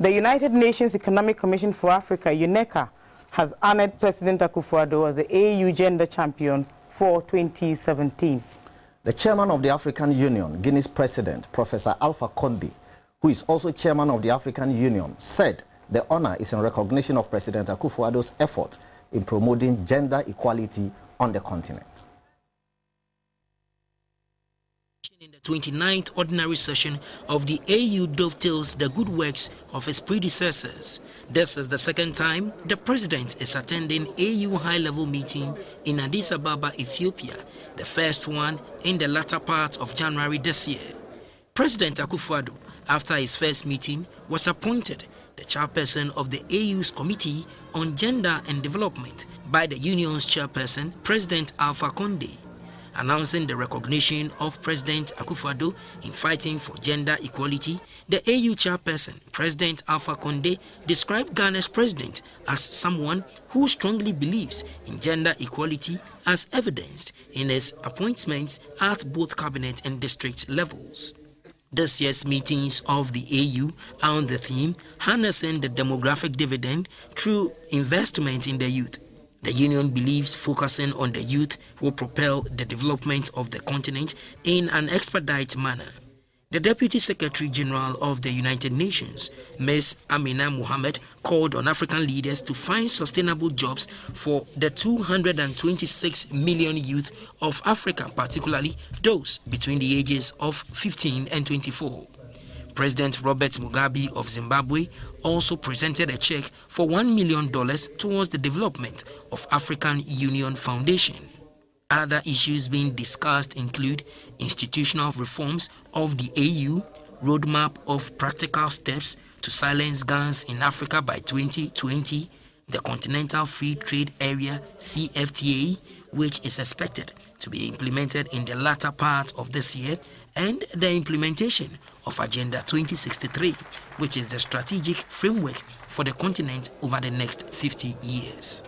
The United Nations Economic Commission for Africa, UNECA, has honored President Akufo-Addo as the AU Gender Champion for 2017. The chairman of the African Union, Guinea's president, Professor Conde, who is also chairman of the African Union, said the honor is in recognition of President Akufo-Addo's effort in promoting gender equality on the continent. In the 29th ordinary session of the AU dovetails the good works of his predecessors. This is the second time the president is attending AU high-level meeting in Addis Ababa, Ethiopia, the first one in the latter part of January this year. President Akufo-Addo, after his first meeting, was appointed the chairperson of the AU's Committee on Gender and Development by the Union's chairperson, President Conde. Announcing the recognition of President Akufo-Addo in fighting for gender equality, the AU chairperson, President Conde, described Ghana's president as someone who strongly believes in gender equality, as evidenced in his appointments at both cabinet and district levels. This year's meetings of the AU are on the theme harnessing the demographic dividend through investment in the youth. The Union believes focusing on the youth will propel the development of the continent in an expedite manner. The Deputy Secretary General of the United Nations, Ms. Amina Mohammed, called on African leaders to find sustainable jobs for the 226 million youth of Africa, particularly those between the ages of 15 and 24. President Robert Mugabe of Zimbabwe also presented a check for $1 million towards the development of African Union Foundation. Other issues being discussed include institutional reforms of the AU, roadmap of practical steps to silence guns in Africa by 2020, the Continental Free Trade Area CFTA, which is expected to be implemented in the latter part of this year, and the implementation of Agenda 2063, which is the strategic framework for the continent over the next 50 years.